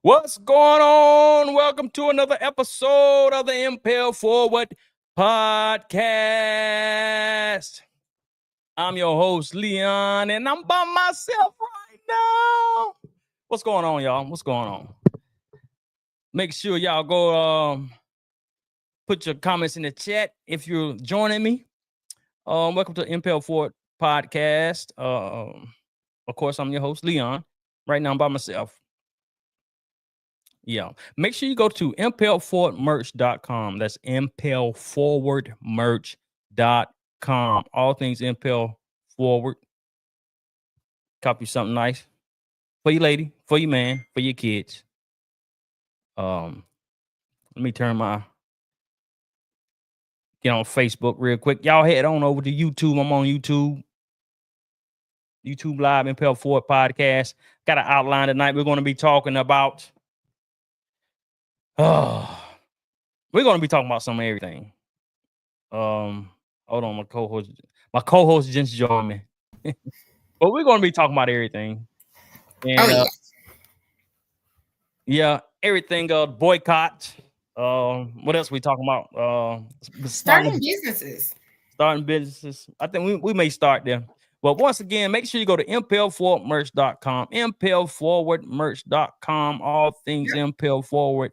What's going on? Welcome to another episode of the Impel Forward podcast. I'm your host, Leon, and I'm by myself right now. What's going on, y'all? What's going on? Make sure y'all go put your comments in the chat if you're joining me. Welcome to Impel Forward podcast. Of course, I'm your host, Leon. Right now, I'm by myself. Yeah. Make sure you go to impelforwardmerch.com. That's impelforwardmerch.com. All things Impel Forward. Copy something nice for your lady, for your man, for your kids. Let me get on Facebook real quick. Y'all head on over to YouTube. I'm on YouTube. YouTube Live Impel Forward podcast. Got an outline tonight. We're going to be talking about we're going to be talking about some of everything. Hold on, my co-host just joined me. But we're going to be talking about everything. And everything boycott. What else we talking about? Starting businesses. I think we may start there. But once again, make sure you go to impelforwardmerch.com. Impelforwardmerch.com. All things Impel Forward.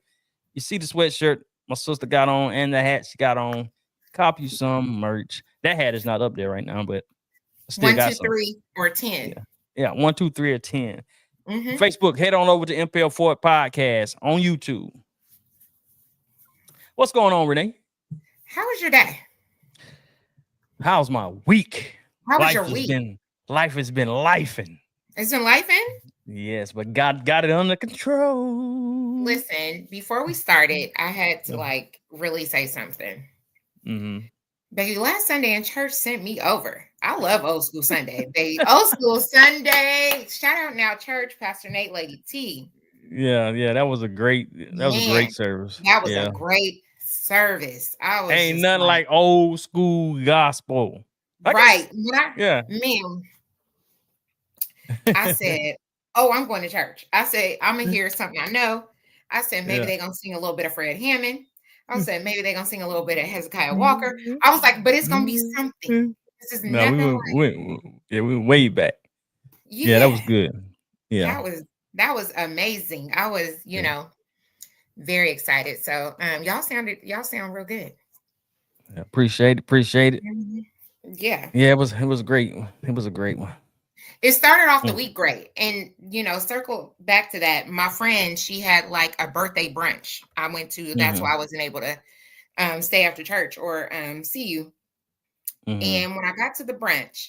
You see the sweatshirt my sister got on and the hat she got on. Cop you some merch. That hat is not up there right now, but still 1, got 2, some. 3, or 10. Yeah, 1, 2, 3, or 10. Mm-hmm. Facebook, head on over to Impel Forward Podcast on YouTube. What's going on, Rene? How was your day? How's my week? How was your week? Life has been lifing. It's been lifing? Yes, but God got it under control. Listen, before we started, I had to really say something. Mm-hmm. Baby, last Sunday in church sent me over. I love Old School Sunday. Old School Sunday. Shout out now, church, Pastor Nate, Lady T. Yeah, that was a great service. That was a great service. I was ain't nothing like old school gospel. Man. I said, oh, I'm going to church. I said, I'm going to hear something I know. I said, maybe they're going to sing a little bit of Fred Hammond. I said, maybe they're going to sing a little bit of Hezekiah Walker. I was like, but it's going to be something. This is nothing we went way back. Yeah, that was good. Yeah. That was amazing. I was, very excited. So y'all sound real good. Appreciate it. Mm-hmm. Yeah. Yeah, it was great. It was a great one. It started off the week great. And, circle back to that. My friend, she had like a birthday brunch I went to. That's why I wasn't able to stay after church or see you. Mm-hmm. And when I got to the brunch,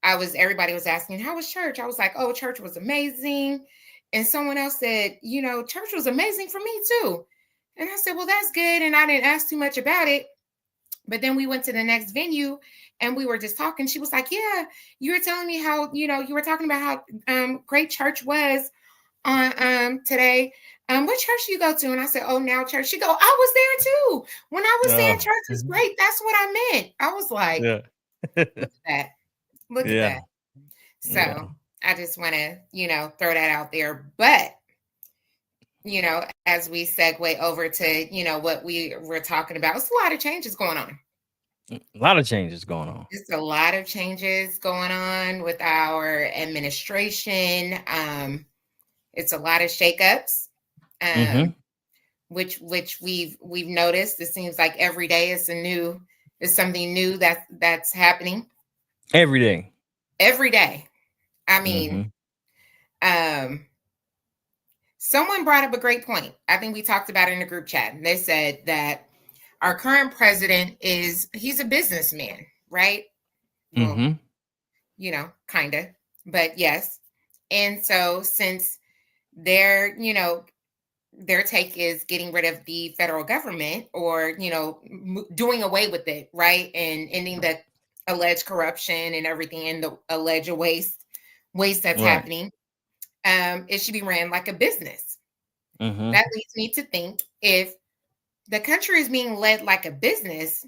everybody was asking, how was church? I was like, oh, church was amazing. And someone else said, church was amazing for me too. And I said, well, that's good. And I didn't ask too much about it. But then we went to the next venue and we were just talking. She was like, yeah, you were telling me how, you were talking about how great church was on today. What church do you go to? And I said, oh, Now Church. She go, I was there too. When I was saying church is great, that's what I meant. I was like, look at that. Look at that. So I just want to, throw that out there. But, as we segue over to, what we were talking about, it's a lot of changes going on. A lot of changes going on. It's a lot of changes going on with our administration. It's a lot of shakeups, which we've noticed. It seems like every day is something new that's happening. Every day. I mean, someone brought up a great point. I think we talked about it in the group chat. And they said that our current president he's a businessman, right? Well, kind of, but yes. And so since their take is getting rid of the federal government or, doing away with it, right? And ending the alleged corruption and everything and the alleged waste that's happening. It should be ran like a business. That leads me to think, if the country is being led like a business,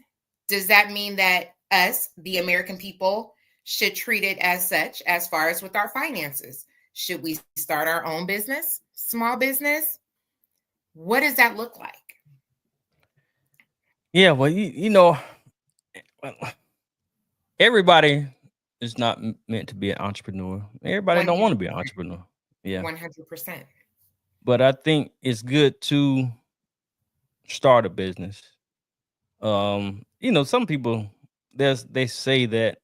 does that mean that us, the American people, should treat it as such as far as with our finances? Should we start our own business, small business? What does that look like? Yeah, well, well, everybody is not meant to be an entrepreneur. Everybody don't want to be an 100%. entrepreneur. Yeah, 100%. but I think it's good to start a business. Some people they say that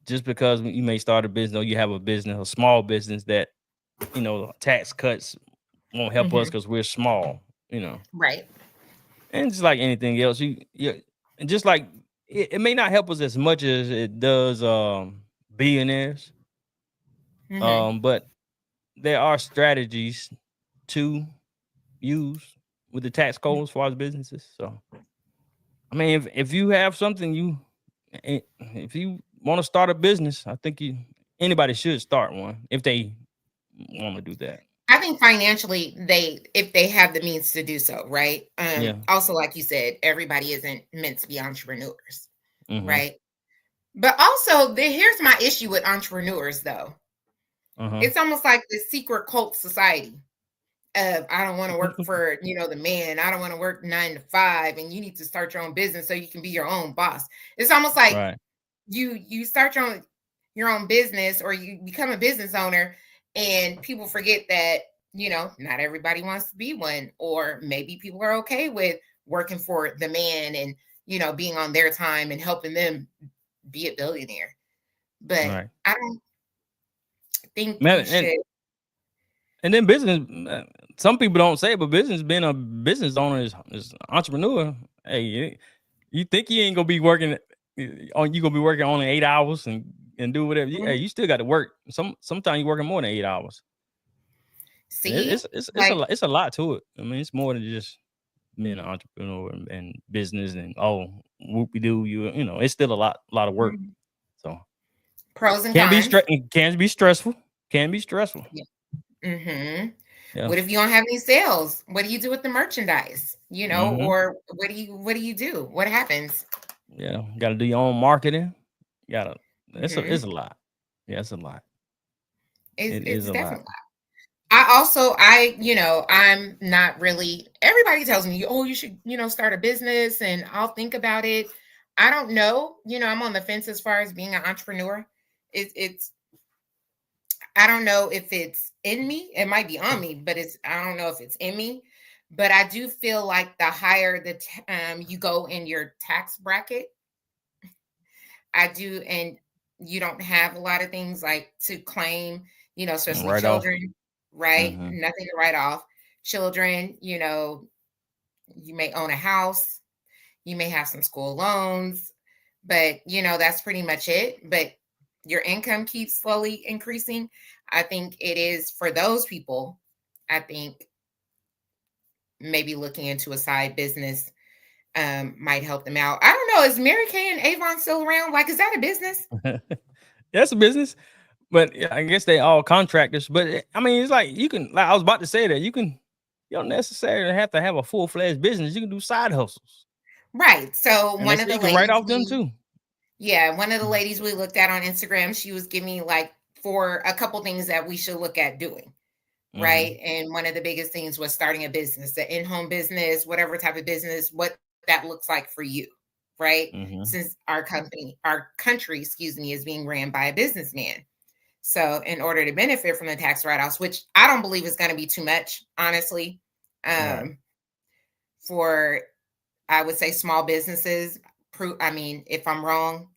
just because you may start a business or you have a business, a small business, that tax cuts won't help us because we're small. Right. And just like anything else, and just like it may not help us as much as it does billionaires. But there are strategies to use with the tax code as far as businesses. So I mean, if you have something if you want to start a business, I think anybody should start one if they want to do that. I think financially, if they have the means to do so, right? Yeah. Also, like you said, everybody isn't meant to be entrepreneurs, Mm-hmm. right? But also, here's my issue with entrepreneurs, though. It's almost like this secret cult society of I don't want to work for the man. I don't want to work 9 to 5, and you need to start your own business so you can be your own boss. It's almost like Right. you start your own business, or you become a business owner, and people forget that not everybody wants to be one, or maybe people are okay with working for the man and being on their time and helping them be a billionaire. But Right. I don't think Man, you should. and then business. Some people don't say it, but being a business owner is entrepreneur. Hey, you think you ain't gonna be working on? You gonna be working only 8 hours and do whatever. Hey, you still got to work. Sometimes you're working more than 8 hours. See, It's a lot to it. I mean, it's more than just being an entrepreneur and business and whoopie doo. It's still a lot of work. So pros and can be cons. can be stressful. Can be stressful. Yeah. Mm-hmm. Yeah. What if you don't have any sales? What do you do with the merchandise? Mm-hmm. Or what do you do? What happens? Yeah, got to do your own marketing. It's Mm-hmm. a lot. Yeah, it's a lot. It is It's a lot. definitely. I'm not really. Everybody tells me, oh, you should, start a business, and I'll think about it. I don't know. I'm on the fence as far as being an entrepreneur. It's I don't know if it's in me. It might be on me, but I don't know if it's in me. But I do feel like the higher you go in your tax bracket, I do, and you don't have a lot of things like to claim, especially Right off. children, right? Mm-hmm. Nothing to write off. Children, you may own a house, you may have some school loans, but that's pretty much it. But your income keeps slowly increasing. I think it is for those people. I think maybe looking into a side business might help them out. I don't know. Is Mary Kay and Avon still around? Like, is that a business? That's a business, but I guess they all contractors. But I mean, it's like like I was about to say that you don't necessarily have to have a full-fledged business. You can do side hustles, Right. So and one of you the can write ladies off them too. one of the ladies we looked at on Instagram, she was giving me like for a couple things that we should look at doing. Right. And one of the biggest things was starting a business, the in-home business, whatever type of business, what that looks like for you. Right. Since our country, excuse me, is being ran by a businessman. So in order to benefit from the tax write-offs, which I don't believe is going to be too much, honestly, Right. for I would say small businesses. If I'm wrong,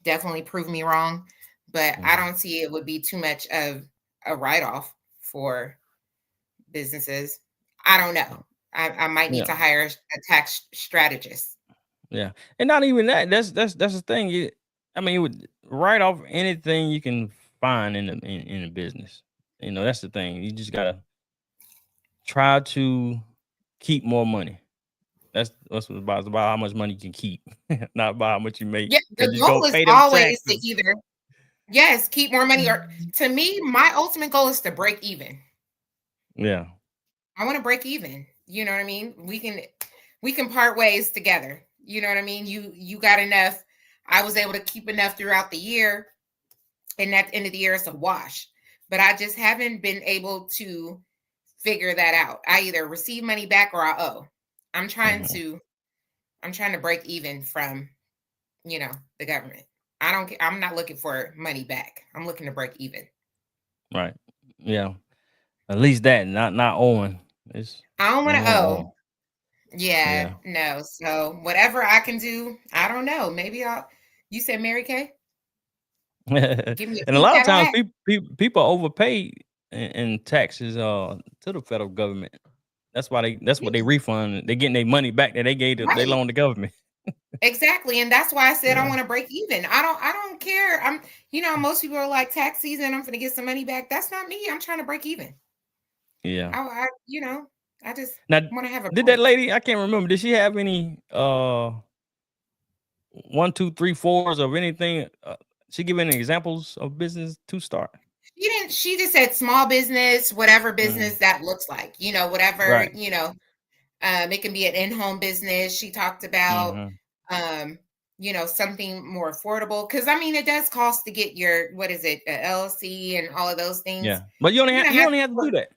definitely prove me wrong. But I don't see it would be too much of a write-off for businesses. I don't know. I might need Yeah. to hire a tax strategist. Yeah, and not even that. That's the thing. I mean, you would write off anything you can find in a business. That's the thing. You just gotta try to keep more money. That's what it's about how much money you can keep, not about how much you make. Yeah, the Because you go goal is pay them always to taxes. either keep more money, or to me, my ultimate goal is to break even. Yeah. I want to break even. You know what I mean? We can part ways together. You know what I mean? You got enough. I was able to keep enough throughout the year, and at the end of the year, it's a wash. but I just haven't been able to figure that out. I either receive money back or I owe. I'm trying Mm-hmm. to I'm trying to break even from, the government. I don't I'm not looking for money back. I'm looking to break even. Right. Yeah. At least that, not owing. It's I don't you want don't to want to owe. owe. Yeah, Yeah. no. So whatever I can do, I don't know. Maybe I'll you said Mary Kay? And Give me a a free lot of times Cadillac? people overpay in taxes to the federal government. That's what they Yeah, refund. They getting their money back that they right. loaned the government. Exactly. And that's why I said I Yeah. want to break even. I don't care. Most people are like tax season, I'm gonna get some money back. That's not me. I'm trying to break even. Yeah. I just Now, want to have a did that price. lady? I can't remember. Did she have any 1, 2, 3, 4s of anything? She give any examples of business to start? She just said small business, whatever Mm, business that looks like, whatever, right. it can be an in-home business. She talked about, Hmm. um, something more affordable. Cause I mean, it does cost to get your, what is it, a LLC and all of those things. Yeah, but you only You're have going to you have only to have to do work. that.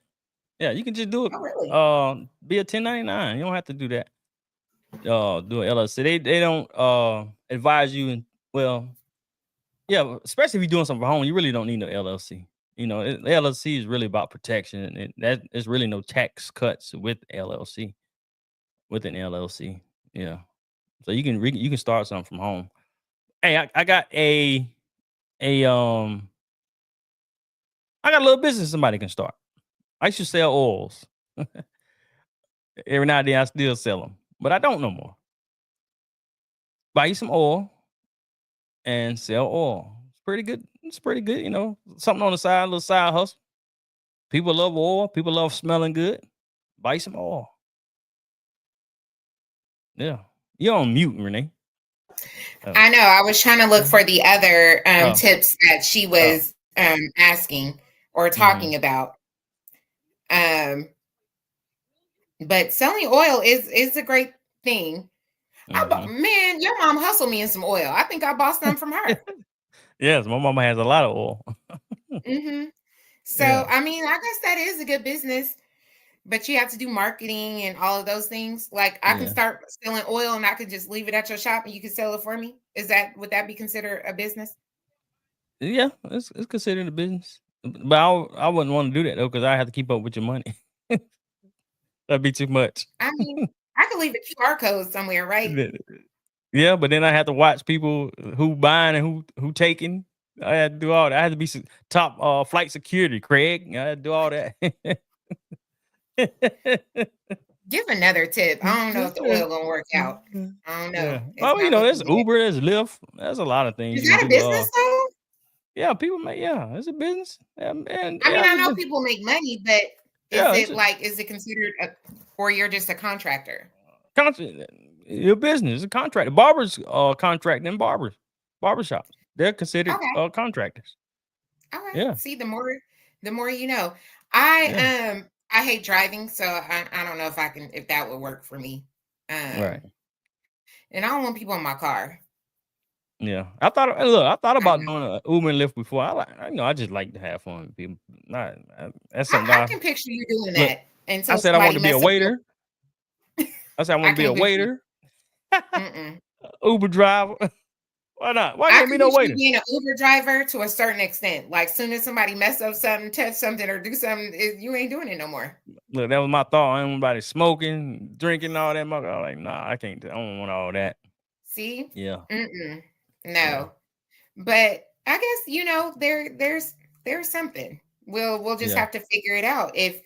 Yeah, you can just do it. Oh, really? Be a 1099. You don't have to do that. Do an LLC. They don't advise you. Well, yeah, especially if you're doing something from home, you really don't need no LLC. The LLC is really about protection, and that there's really no tax cuts with LLC. With an LLC, yeah. So you can start something from home. Hey, I got a I got a little business somebody can start. I used to sell oils. Every now and then I still sell them, but I don't no more. Buy you some oil and sell oil. It's pretty good. It's pretty good. Something on the side, a little side hustle. People love oil. People love smelling good. Buy some oil. Yeah. You're on mute, Renee. Oh. I know. I was trying to look for the other Oh. tips that she Oh. was asking or talking Mm-hmm. about. Um, but selling oil is a great thing. Mm-hmm. Man, your mom hustled me in some oil. I think I bought some from her. Yes, my mama has a lot of oil. Hmm. So, Yeah. I mean, I guess that is a good business, but you have to do marketing and all of those things. Like, I can Yeah. start selling oil and I could just leave it at your shop and you can sell it for me. Would that be considered a business? Yeah, it's considered a business. But I wouldn't want to do that though, because I have to keep up with your money. That'd be too much. I mean, I could leave a QR code somewhere, right? Yeah, but then I have to watch people who buying and who taking. I had to do all that. I had to be top flight security, Craig. I had to do all that. Give another tip. I don't know if the oil gonna work out. I don't know. Yeah. It's Well, not there's looking good. Uber, there's Lyft. There's a lot of things Is you can that a do. business though? Yeah, people make it's a business. And I mean, yeah, it's I a know business. people make money, but Yeah, it's is it considered or you're just a contractor? contract. Your business is a contractor. Barbers contracting barbershops. They're considered Okay. contractors. Okay. Yeah, See, the more you know. yeah, I hate driving, so I don't know if that would work for me. right. And I don't want people in my car. Yeah, I thought I about know. doing a Uber and Lyft before. I just like to have fun with people. That's something I can picture you doing look. that I until said I want somebody to be a mess up your. waiter. I said I want I to be a can't picture you. waiter, Mm-mm. Uber driver. Why not? Why I can't be can no picture you waiter? being an Uber driver to a certain extent. Like, soon as somebody mess up something, touch something, or do something, you ain't doing it no more. Look, that was my thought. I don't want nobody smoking, drinking, all that. I was like, nah, I can't. I don't want all that. See? Yeah, Mm-mm. yeah, No. But I guess there's something. We'll just yeah. have to figure it out. If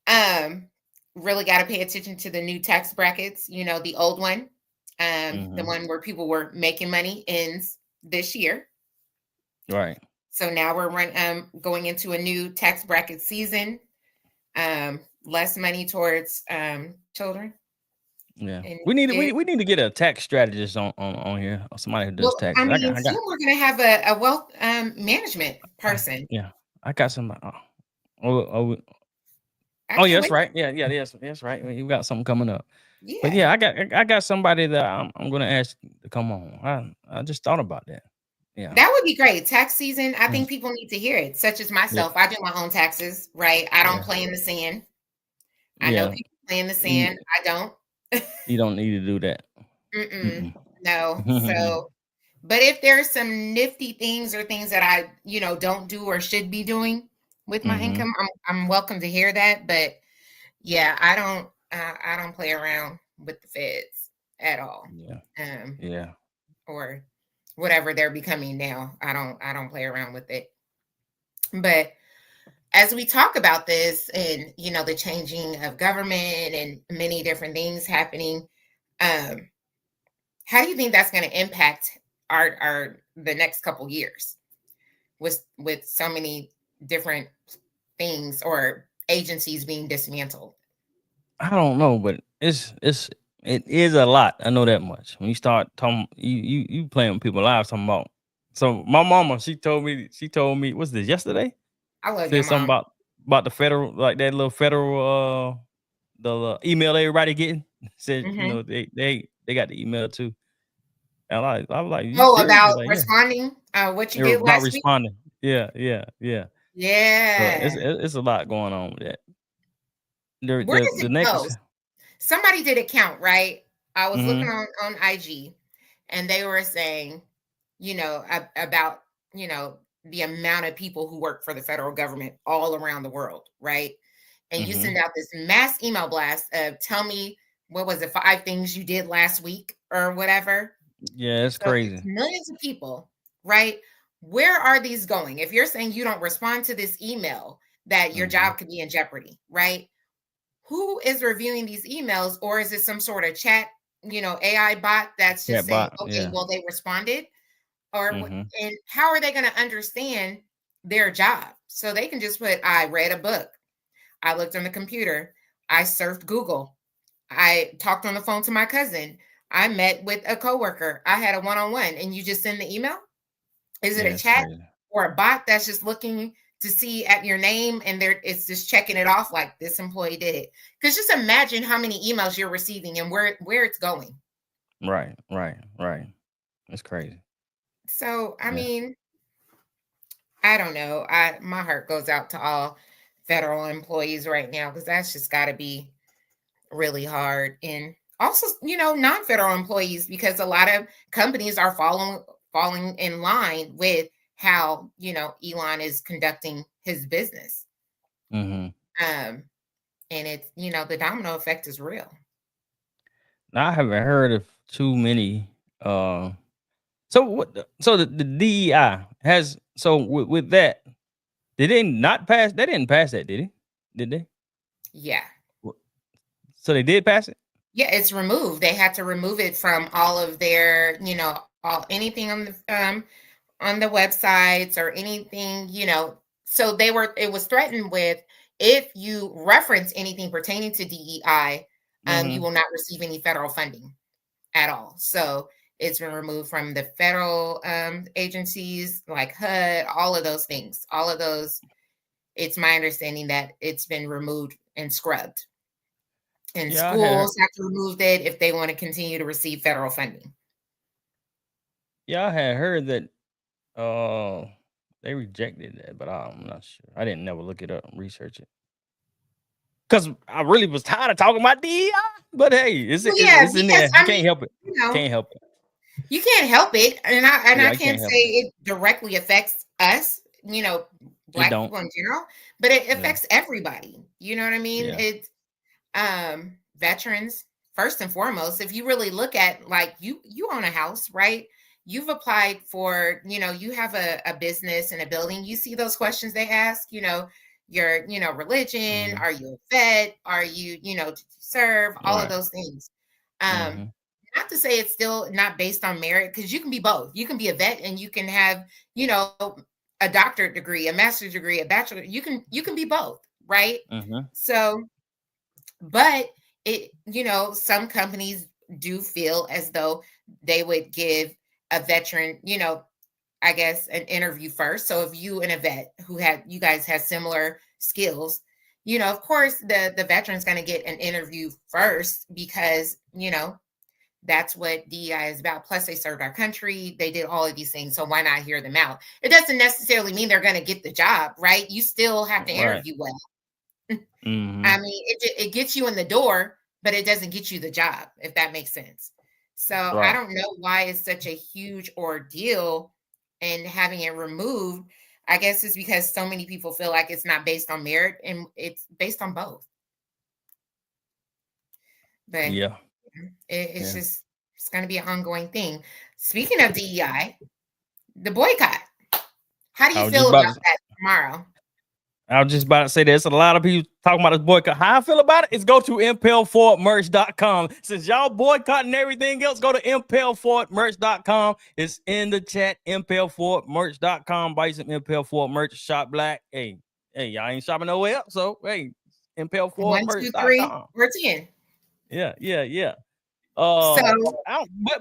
um really got to pay attention to the new tax brackets, the old one, the Hmm. one where people were making money ends this year. Right. So now we're going into a new tax bracket season. Less money towards children. Yeah. And We need to it we need to get a tax strategist on here, or somebody who does well, I taxes. mean, I soon got we're gonna have a wealth management person. yeah. I got somebody. I Oh, can't yes, wait. right. Yeah, yeah, yes, right. You got something coming up. But Yeah, yeah, I got somebody that I'm gonna ask to come on. I just thought about that. Yeah. That would be great. Tax season, I think people need to hear it, such as Yeah. myself. I do my own taxes, right? I don't Yeah. play in the sand. I know Yeah. people play in the You, sand. I don't. you don't need to do that. Mm-mm. Mm-mm. No. So, but if there's some nifty things or things that I, don't do or should be doing with my Mm-hmm. income, I'm welcome to hear that. But yeah, I don't play around with the feds at all. Yeah. Um, Yeah. or whatever they're becoming now. I don't play around with it. But as we talk about this and the changing of government and many different things happening, um, how do you think that's going to impact our the next couple years with so many different things or agencies being dismantled? I don't know, but it is a lot. I know that much. When you start talking, you playing with people's lives. Talking about. So my mama, she told me, what's this, yesterday? I love your Said something mom. about the federal, like that little federal the email everybody getting. Said, Hmm. they got the email too. And I was like, you Oh, serious? She's about like, yeah. responding, what you They were did about last week. responding. Yeah, yeah, yeah. So Yeah. it's a lot going on with that. The Where the does the it next. go? Somebody did a count, right? I was looking Mm-hmm. on IG, and they were saying, about the amount of people who work for the federal government all around the world, right? And you Mm-hmm. send out this mass email blast of tell me, what was it, 5 things you did last week or whatever. Yeah, it's So it's crazy. millions of people, right? Where are these going? If you're saying you don't respond to this email, that your Mm-hmm. job could be in jeopardy, right? Who is reviewing these emails, or is it some sort of chat, AI bot that's just Chat saying, bot. okay, Yeah. well, they responded, or what? Mm-hmm. And how are they going to understand their job? So they can just put, I read a book, I looked on the computer, I surfed Google, I talked on the phone to my cousin, I met with a coworker, I had a one-on-one, and you just send the email. Is it Yeah, a it's chat crazy. or a bot that's just looking to see at your name, and it's just checking it off like this employee did it? Because just imagine how many emails you're receiving and where it's going. Right, right, right. It's crazy. So I Yeah. mean, I don't know. My heart goes out to all federal employees right now, because that's just got to be really hard. And also, non-federal employees, because a lot of companies are falling in line with how, Elon is conducting his business. Mm-hmm. Um, and it's, the domino effect is real. Now I haven't heard of too many. So what? So the DEI has, so with that, they didn't not pass. They didn't pass that, did he? Did they? Yeah. Wh- So they did pass it. Yeah, it's removed. They had to remove it from all of their, all anything on the websites or anything, so it was threatened with, if you reference anything pertaining to DEI, you Mm-hmm. will not receive any federal funding at all. So it's been removed from the federal agencies like HUD, all of those things, all of those. It's my understanding that it's been removed and scrubbed. And Yeah, I had. schools have to remove it if they want to continue to receive federal funding. Yeah, I had heard that. Uh, they rejected that, but I'm not sure. I didn't never look it up and research it because I really was tired of talking about DEI. But hey, Well, yeah, it's in because there. You I can't mean, help it. you know, Can't help it. you can't help it, and I Yeah, I can't can't say help it. it directly affects us, It Black don't. people in general, but it Yeah. affects everybody. You know what I mean? Yeah. It's veterans first and foremost. If you really look at, like, you own a house, right? You've applied for, you have a business and a building. You see those questions they ask, your religion, Mhm. are you a vet, are you, did you serve, all of Right. those things. um Mhm. Not to say it's still not based on merit, because you can be both. You can be a vet and you can have, you know, a doctorate degree, a master's degree, a bachelor. You can be both, right? Mhm. So, but some companies do feel as though they would give a veteran, I guess, an interview first. So if you and a vet you guys have similar skills, of course the veteran's going to get an interview first, because that's what DEI is about. Plus, they served our country. They did all of these things. So why not hear them out? It doesn't necessarily mean they're going to get the job, right? You still have to interview well. Mm-hmm. I mean, it gets you in the door, but it doesn't get you the job, if that makes sense. So I don't know why it's such a huge ordeal and having it removed. I guess it's because so many people feel like it's not based on merit, and it's based on both. But yeah, it's just, it's going to be an ongoing thing. Speaking of DEI, the boycott. How do you feel about that tomorrow? I was just about to say there's a lot of people talking about this boycott. How I feel about it is go to impel4merch.com. Since y'all boycotting everything else, go to impel4merch.com. It's in the chat, impel4merch.com. Buy some Impel4 merch, shop black. Hey, y'all ain't shopping nowhere else, so hey, impel4merch.com. 1, 2, 3, we're 10. Yeah. So,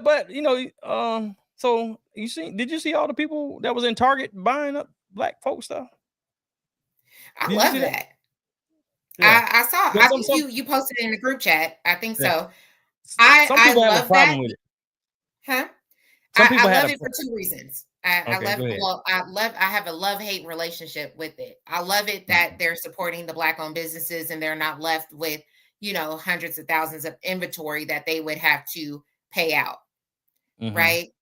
but you know, so did you see all the people that was in Target buying up black folk stuff? I love that. Yeah. I saw. I think you posted it in the group chat. I think so. Some people I have love a problem that. with it. Huh? Some people I love it for 2 reasons. I love go ahead. well, I have a love-hate relationship with it. I love it that they're supporting the Black-owned businesses and they're not left with, you know, hundreds of thousands of inventory that they would have to pay out. Right?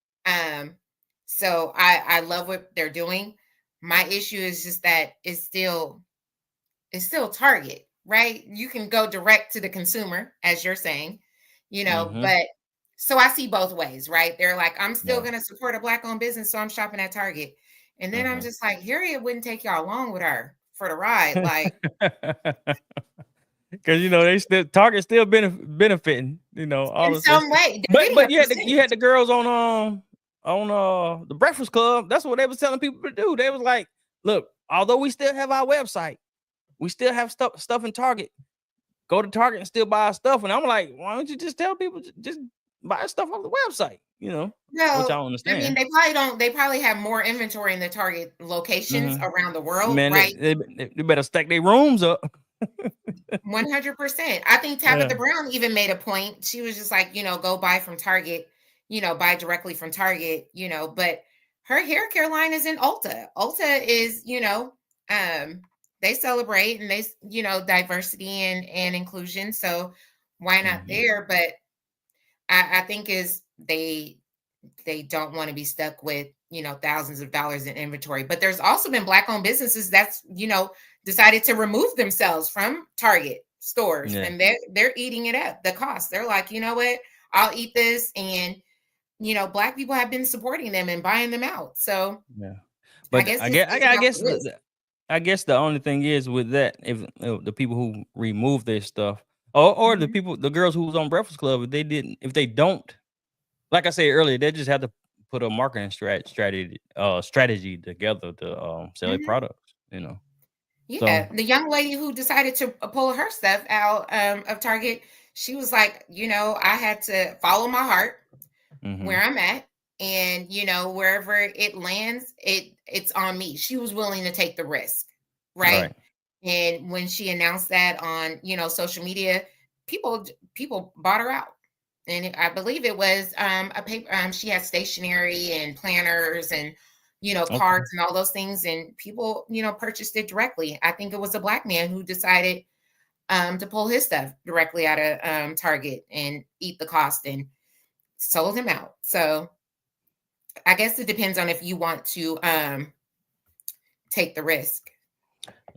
So I love what they're doing. My issue is just that it's still Target, right? You can go direct to the consumer, as you're saying, you know, but so I see both ways, right? They're like, I'm still going to support a Black-owned business, so I'm shopping at Target. And then I'm just like, Harriet wouldn't take y'all along with her for the ride. Like, because, you know, Target still benefiting, you know, all in some way. But you had the girls on the Breakfast Club. That's what they was telling people to do. They was like, look, although we still have our website, we still have stuff in Target. Go to Target and still buy our stuff. And I'm like, why don't you just tell people just buy stuff on the website? You know, which I don't understand. I mean, they probably have more inventory in the Target locations around the world, right? They better stack their rooms up. 100%. I think Tabitha Brown even made a point. She was just like, you know, go buy from Target, you know, buy directly from Target, you know, but her hair care line is in Ulta. Ulta is, you know, they celebrate and they, you know, diversity and inclusion. So why not there? But I think is they don't want to be stuck with, you know, thousands of dollars in inventory. But there's also been Black-owned businesses that's, you know, decided to remove themselves from Target stores, and they're eating it up, the cost. They're like, you know what, I'll eat this. And, you know, Black people have been supporting them and buying them out. So but I guess the only thing is with that, if the people who remove their stuff or the girls who was on Breakfast Club, if they don't, like I said earlier, they just have to put a marketing strategy together to sell their products, you know. Yeah, the young lady who decided to pull her stuff out of Target, she was like, you know, I had to follow my heart where I'm at, and, you know, wherever it lands, it's on me. She was willing to take the risk, right? And when she announced that on, you know, social media, people bought her out. And I believe it was a paper. She had stationery and planners and, you know, cards and all those things. And people, you know, purchased it directly. I think it was a Black man who decided to pull his stuff directly out of Target and eat the cost and sold him out. So I guess it depends on if you want to take the risk.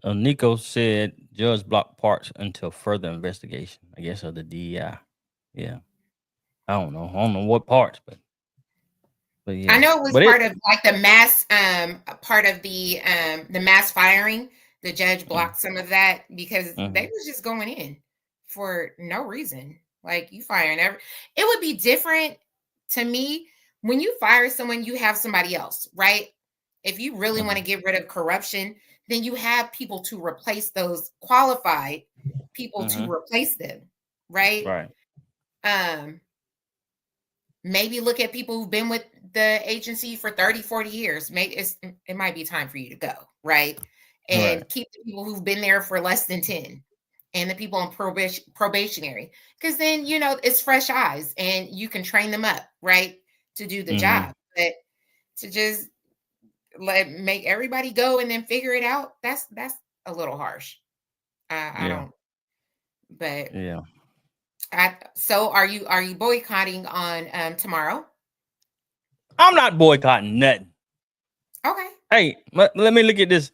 Nico said judge block parts until further investigation, I guess, of the DEI. Yeah. I don't know what parts, but yeah. I know it was part of like the mass part of the mass firing. The judge blocked some of that because they was just going in for no reason. Like, you firing it would be different to me when you fire someone, you have somebody else, right? If you really want to get rid of corruption, then you have people to replace those qualified people to replace them, right? Maybe look at people who've been with the agency for 30, 40 years. Maybe it might be time for you to go, right? And keep the people who've been there for less than 10. and the people on probationary, because then it's fresh eyes and you can train them up, right, to do the job. But to just make everybody go and then figure it out, that's a little harsh. I don't. But so are you boycotting on tomorrow? I'm not boycotting nothing. Okay. Hey, let me look at this.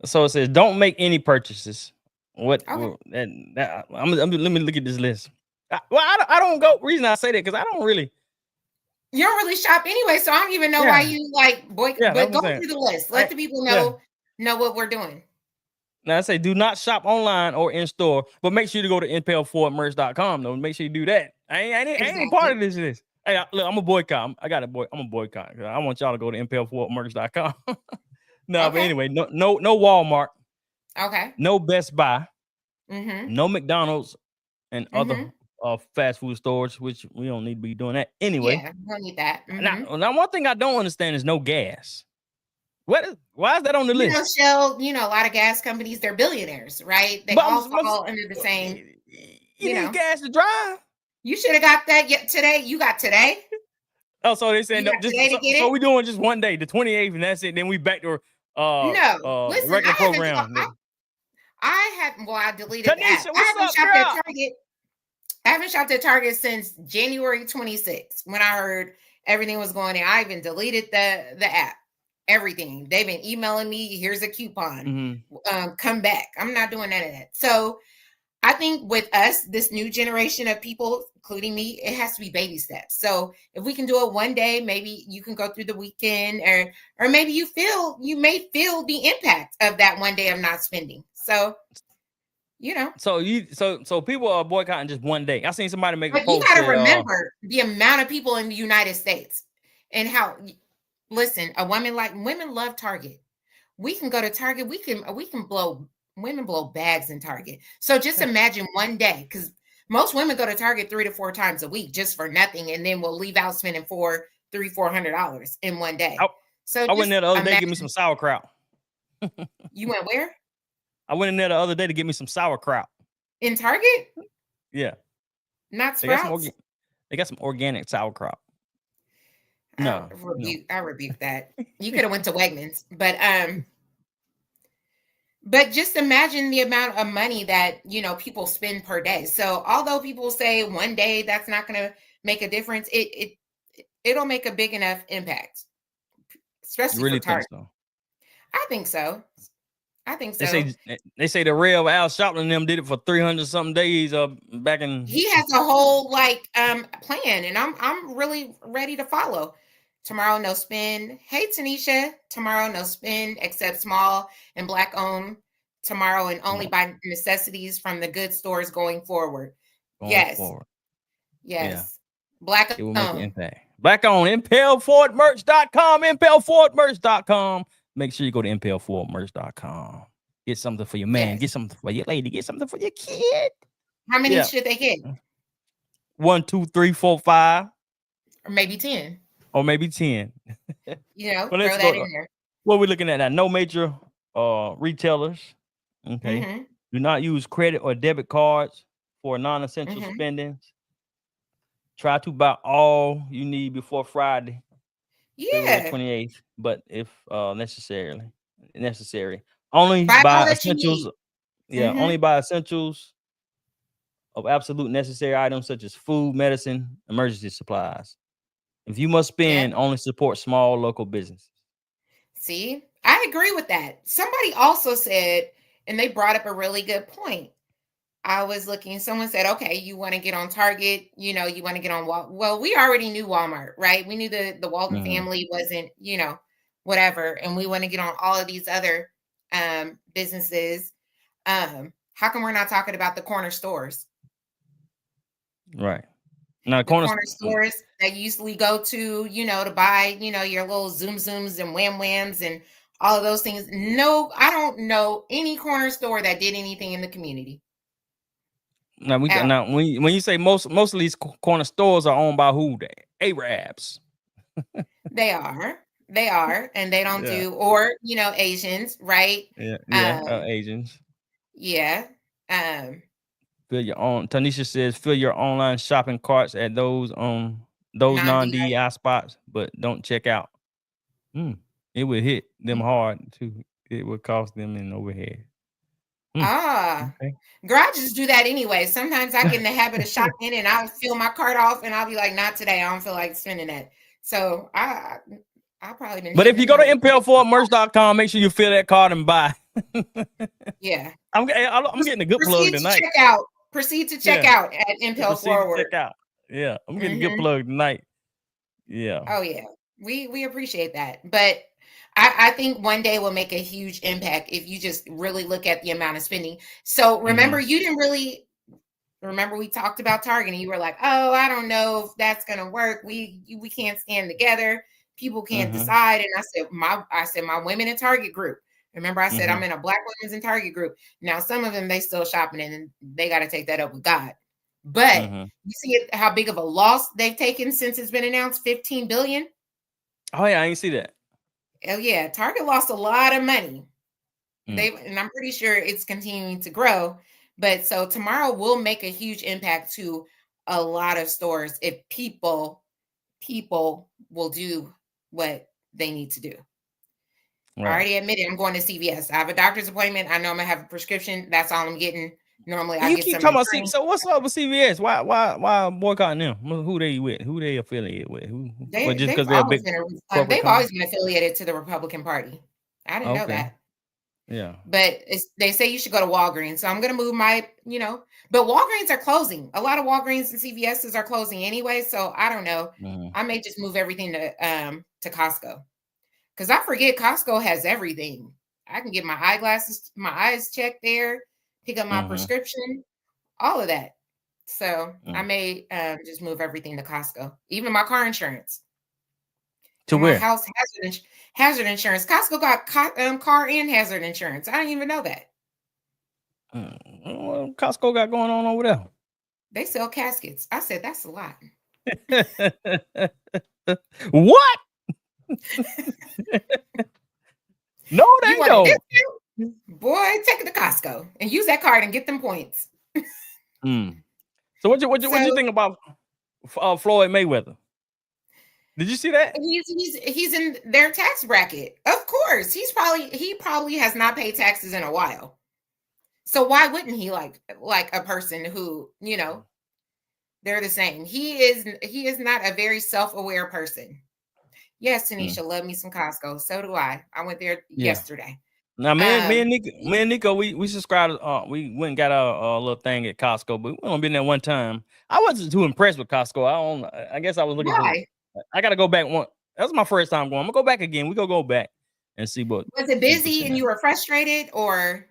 So it says, don't make any purchases. What? Okay. Let me look at this list. I don't go. Reason I say that because I don't really. You don't really shop anyway, so I don't even know why you like boycott. Yeah, but go through the list. Let the people know what we're doing. Now I say, do not shop online or in store, but make sure you go to impelforwardmerch.com though. Make sure you do that. I ain't part of this list. Hey, look, I'm a boycott. I'm a boycott. I want y'all to go to impelforwardmerch.com. No, but anyway, no Walmart. Okay. No Best Buy. No McDonald's and other fast food stores, which we don't need to be doing that anyway. Yeah, we don't need that. Now, one thing I don't understand is no gas. Why is that on the list? Shell, a lot of gas companies, they're billionaires, right? They all fall under the same. You need gas to drive. You should have got that today. You got today. Oh, so they saying so we doing just one day, the 28th, and that's it. Then we back to listen, regular program. I deleted Tanisha, that. what's up, girl? I haven't shopped at Target since January 26th when I heard everything was going in. I even deleted the app. Everything. They've been emailing me. Here's a coupon. Come back. I'm not doing none of that. So I think with us, this new generation of people, including me, it has to be baby steps. So if we can do it one day, maybe you can go through the weekend, or maybe you may feel the impact of that one day of not spending. So, So people are boycotting just one day. I seen somebody make a post. You got to remember the amount of people in the United States and how. Listen, women love Target. We can go to Target. Women blow bags in Target. So just imagine one day, because most women go to Target 3 to 4 times a week just for nothing, and then we'll leave out spending $400 in one day. I went there the other day to get me some sauerkraut. You went where? I went in there the other day to get me some sauerkraut. In Target? Yeah. Not Sprouts? They got some organic sauerkraut. No, I rebuke that. You could have went to Wegmans, but just imagine the amount of money that people spend per day. So although people say one day that's not going to make a difference, it'll make a big enough impact, especially for Target. So? I think so. They say the real Al Sharpton and them did it for 300 something days back in. He has a whole plan, and I'm really ready to follow. Tomorrow, no spend. Hey, Tanisha. Tomorrow, no spend except small and Black owned. Tomorrow, and only buy necessities from the good stores going forward. Yes. Yeah. Black owned. It will make an impact. Black owned. ImpelForwardMerch.com. ImpelForwardMerch.com. Make sure you go to ImpelForwardMerch.com. Get something for your man. Yes. Get something for your lady. Get something for your kid. How many should they get? 1, 2, 3, 4, 5. Or maybe 10. Or maybe 10. Throw that in there. What are we looking at now? No major retailers. Okay. Do not use credit or debit cards for non-essential spendings. Try to buy all you need before Friday, February 28th, but if necessary. Only buy essentials. Only buy essentials of absolute necessary items such as food, medicine, emergency supplies. If you must spend, only support small local businesses. See, I agree with that. Somebody also said, and they brought up a really good point. I was looking, someone said, okay, you want to get on Target, you want to get on Walmart. Well, we already knew Walmart, right? We knew the Walton family wasn't, whatever. And we want to get on all of these other businesses. How come we're not talking about the corner stores? Right. Now, the corner stores that you usually go to, to buy, your little zooms and whams and all of those things. No, I don't know any corner store that did anything in the community. Now when you say most of these corner stores are owned by who? The Arabs. They are, and they don't do, or Asians, right? Yeah, Asians. Yeah. Fill your own. Tanisha says, fill your online shopping carts at those non-DI. non-DEI spots, but don't check out. It would hit them hard too. It would cost them in overhead. Okay. Girl, I just do that anyway. Sometimes I get in the habit of shopping and I'll fill my cart off and I'll be like, not today. I don't feel like spending that. So I probably been. But if you go to MPL4merch.com, make sure you fill that card and buy. Yeah. I'm getting a good plug tonight. Proceed to check out at Impel Forward. Yeah, I'm getting a good plug tonight. Yeah. Oh yeah, we appreciate that. But I think one day will make a huge impact if you just really look at the amount of spending. So remember, you didn't really remember we talked about Target, and you were like, "Oh, I don't know if that's gonna work. We can't stand together. People can't decide." And I said my women in Target group. Remember, I said I'm in a Black women's in Target group. Now, some of them they still shopping, and they got to take that up with God. But you see how big of a loss they've taken since it's been announced, $15 billion. Oh yeah, I ain't see that. Oh yeah, Target lost a lot of money. And I'm pretty sure it's continuing to grow. But so tomorrow will make a huge impact to a lot of stores if people will do what they need to do. Right. I already admitted I'm going to CVS. I have a doctor's appointment. I know I'm gonna have a prescription. That's all I'm getting. Normally, I get some. So what's up with CVS? Why boycotting them? Who they with? Who they affiliated with? Just because they're big? They've always been affiliated to the Republican Party. I didn't know that. Yeah. But they say you should go to Walgreens. So I'm going to move my, but Walgreens are closing. A lot of Walgreens and CVS's are closing anyway. So I don't know. I may just move everything to Costco. Because I forget Costco has everything. I can get my eyes checked there, pick up my prescription, all of that. So I may just move everything to Costco, even my car insurance. To where? My house hazard insurance. Costco got car and hazard insurance. I didn't even know that. What Costco got going on over there? They sell caskets. I said that's a lot. What? No, they don't. Boy, take it to Costco and use that card and get them points. So what you think about Floyd Mayweather? Did you see that? He's in their tax bracket. Of course. He probably has not paid taxes in a while. So why wouldn't he like a person who, they're the same. He is not a very self-aware person. Yes, Tanisha, love me some Costco. So do I. I went there yesterday. Now, me and Nico, we subscribed. We went and got a little thing at Costco, but we only been there one time. I wasn't too impressed with Costco. I guess I was looking for. I got to go back one. That was my first time going. I'm gonna go back again. We go back and see what. Was it busy and you were frustrated, or?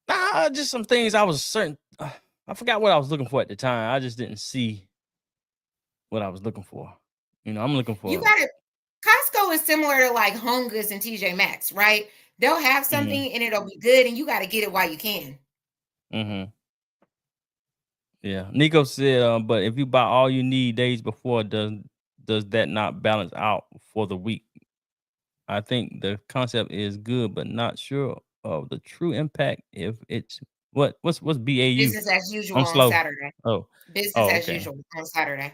Nah, just some things I was certain. I forgot what I was looking for at the time. I just didn't see what I was looking for. I'm looking for. You got it. Costco is similar to like Home Goods and TJ Maxx, right? They'll have something and it'll be good, and you got to get it while you can. Yeah. Nico said, but if you buy all you need days before, does that not balance out for the week? I think the concept is good, but not sure of the true impact if it's what's BAU? Business as usual on Saturday. Business as usual on Saturday.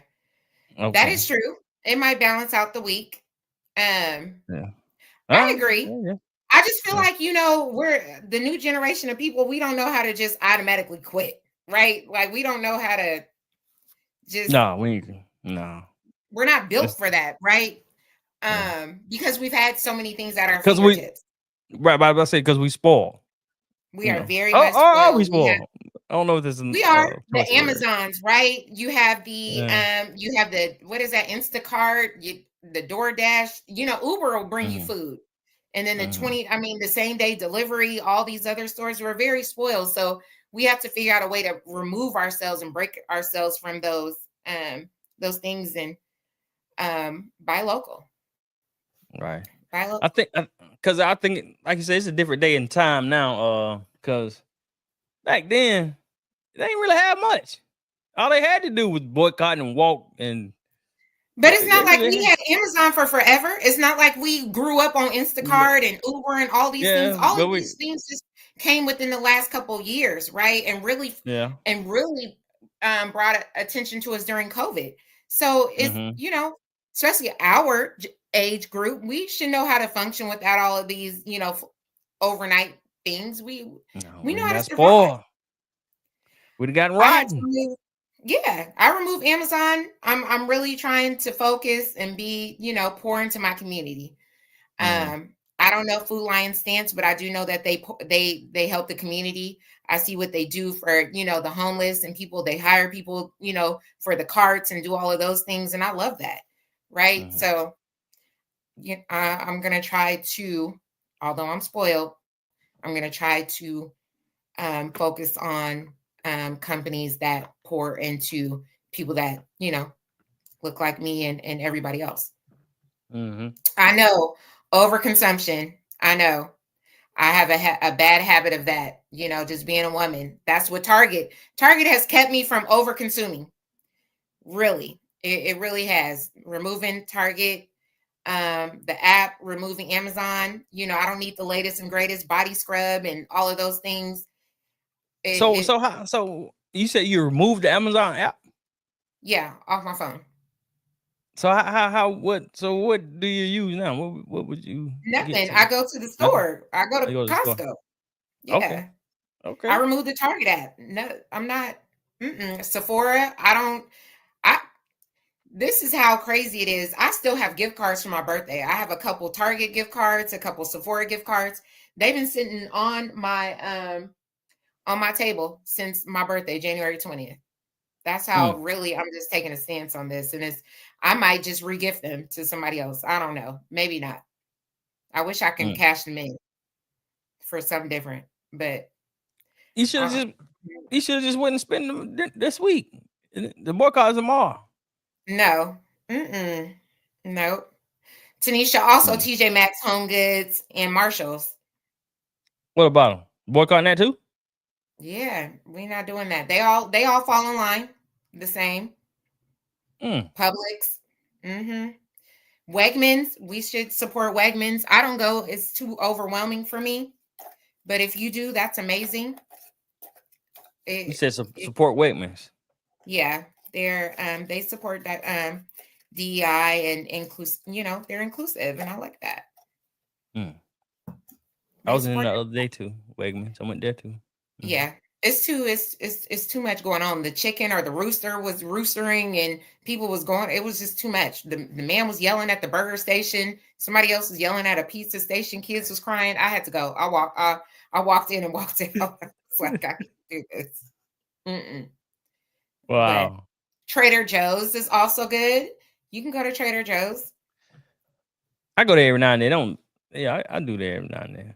Okay. That is true. It might balance out the week. I agree. Yeah. I just feel like, we're the new generation of people. We don't know how to just automatically quit, right? Like we don't know how to just. No. We're not built for that, right? Because we've had so many things at our fingertips. Right, I say because we spoil. We are very much spoiled. Are we spoiled? I don't know if this is. We are the Amazons, right? You have the what is that? Instacart, the DoorDash. Uber will bring you food, and then the same day delivery. All these other stores were very spoiled, so we have to figure out a way to remove ourselves and break ourselves from those things and buy local. Right. I think like you said, it's a different day and time now. Because back then they didn't really have much. All they had to do was boycott and walk and. But it's not like we had Amazon for forever. It's not like we grew up on Instacart and Uber and all these things. All of these things just came within the last couple of years, right? And really, Yeah. brought attention to us during COVID. So it's, Mm-hmm. especially our age group, we should know how to function without all of these, overnight things. No, We we know how to got survive. spoiled. We'd have gotten I had to rotten. remove, yeah, I removed Amazon. I'm really trying to focus and be, pour into my community. Mm-hmm. I don't know Food Lion stance, but I do know that they help the community. I see what they do for, the homeless and people. They hire people, for the carts and do all of those things, and I love that. Right? Mm-hmm. So, yeah, I'm gonna try to, although I'm spoiled, I'm gonna try to focus on companies that pour into people that look like me and everybody else. Mm-hmm. I know overconsumption. I know I have a bad habit of that. Just being a woman. That's what Target has kept me from over consuming. Really, it really has. Removing Target, the app, removing Amazon. I don't need the latest and greatest body scrub and all of those things. It So you said you removed the Amazon app? Yeah, off my phone. So what do you use now? What would you get Nothing. to? I go to the Nothing. store. I go Oh, to you go to the store. Costco. Okay. Yeah. I Okay. removed the Target app. No, I'm not. Sephora. I don't. I. This is how crazy it is. I still have gift cards for my birthday. I have a couple Target gift cards, a couple Sephora gift cards. They've been sitting on my table since my birthday, January 20th. That's how Mm, really I'm just taking a stance on this. And I might just regift them to somebody else. I don't know. Maybe not. I wish I can mm. cash them in for something different, but You should have uh, just you should have just went and spent them this week. The boycott is tomorrow. no. Mm-mm. Nope. Tanisha, also Mm. TJ Maxx, Home Goods, and Marshalls. What about them? Boycotting that too? Yeah, we're not doing that. They all fall in line the same. Mm. Publix. Mm-hmm. Wegmans, we should support Wegmans. I don't go, it's too overwhelming for me. But if you do, that's amazing. You It, said it support Wakeman's. yeah, they support that DEI and inclusive, they're inclusive and I like that. Mm. I They was in support the it. other day too. Wegmans. I went there too. Mm-hmm. Yeah. It's too much going on. The chicken or the rooster was roostering and people was going, it was just too much. The man was yelling at the burger station. Somebody else was yelling at a pizza station. Kids was crying. I had to go. I walked in and walked out. It's like I can't do this. Mm-mm. But Wow. Trader Joe's is also good. You can go to Trader Joe's. I go there every now and then. Don't yeah, I do that every now and then.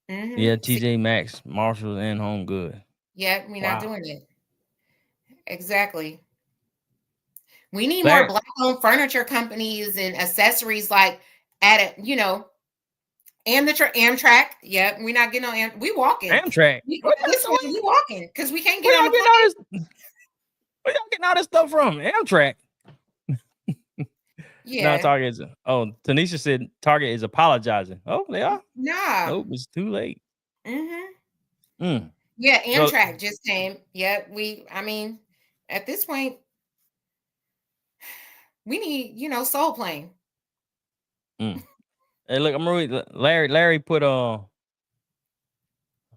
Yeah, See, TJ Maxx, Marshalls, and Home Good. yeah, we're not Wow. doing it. Exactly. We need more Larry, Black-owned furniture companies and accessories like at it, and the Amtrak. Yep, we're not getting on. We walking. Amtrak. This way, we walking because we can't get Where on y'all the getting all plane. this? Where y'all getting all this stuff from? Amtrak. No, Yeah, Target is. Oh, Tanisha said Target is apologizing. Oh, they are. nah. Nope, it's too late. Mm-hmm. Mm. Yeah, So, Amtrak just came. Yep, I mean, at this point, we need, Soul Plane. mm. Hey, look, I'm reading. Larry put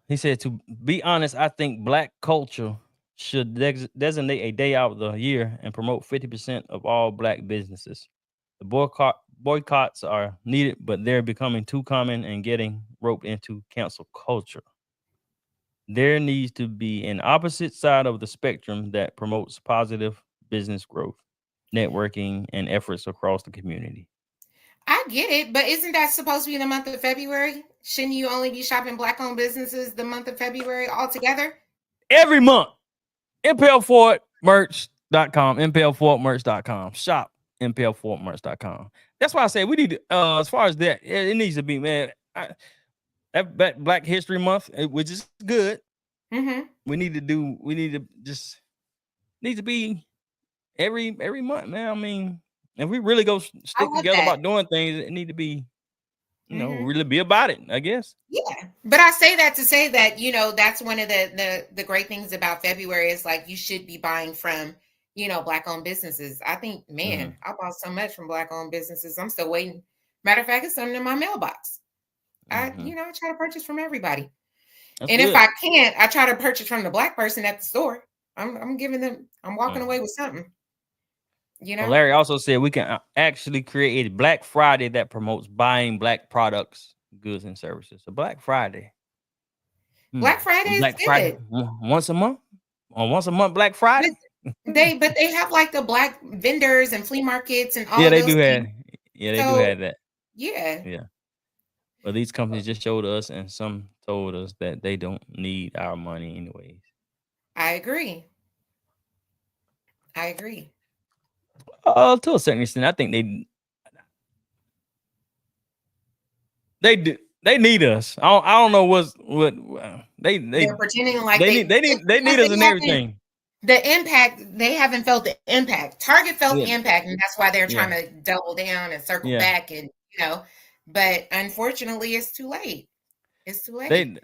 he said, to be honest, I think Black culture should designate a day out of the year and promote 50% of all Black businesses. The boycotts are needed, but they're becoming too common and getting roped into cancel culture. There needs to be an opposite side of the spectrum that promotes positive business growth, networking, and efforts across the community. I get it, but isn't that supposed to be the month of February? Shouldn't you only be shopping Black-owned businesses the month of February altogether? Every month, impel4merch.com, impel4merch.com. Shop impel4merch.com. That's why I say we need to, as far as that, it needs to be, man. That Black History Month, which is good. Mm-hmm. We need to just, needs to be every month, man. I mean, if we really go I stick love together that. about doing things, it need to be really be about it, I guess. Yeah, but I say that to say that, that's one of the great things about February is like you should be buying from, Black owned businesses. I think, Mm-hmm. man, I bought so much from Black owned businesses. I'm still waiting. Matter of fact, it's something in my mailbox. Mm-hmm. I try to purchase from everybody. That's And if good. I can't, I try to purchase from the Black person at the store. I'm walking Mm-hmm. away with something, Well, Larry also said we can actually create a Black Friday that promotes buying Black products, goods, and services. So Black Friday. Black Friday is Black Friday good. once a month? On once a month Black But Friday? they have like the Black vendors and flea markets and all Yeah, of they those do have. things. Yeah, they do So have that. yeah, Yeah. But these companies just showed us, and some told us that they don't need our money anyways. I agree. I agree. To a certain extent, I think they do. They need us. I don't know what they They're they pretending like they need it's they because need us in they haven't everything. the impact, they haven't felt the impact. Target felt Yeah, the impact, and that's why they're yeah, trying to double down and circle yeah. back but unfortunately it's too late. It's too late. They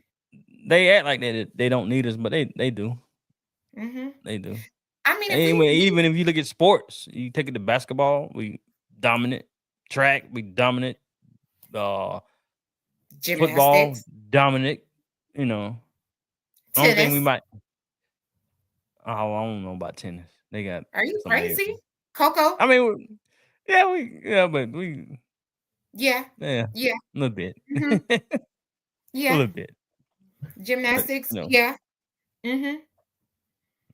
they act like they don't need us, but they do. Hmm. They do. I mean, if we Anyway, need even if you look at sports, you take it to basketball, we dominant. Track, we dominant. Uh, Football, gymnastics, dominant. You know, only thing we tennis. might. Oh, I don't know about tennis. They got Are you some crazy? everything. Coco? I mean, but we, Yeah. yeah, Yeah. a little bit, Hmm. a Yeah. little bit. But Gymnastics. Yeah. Hmm.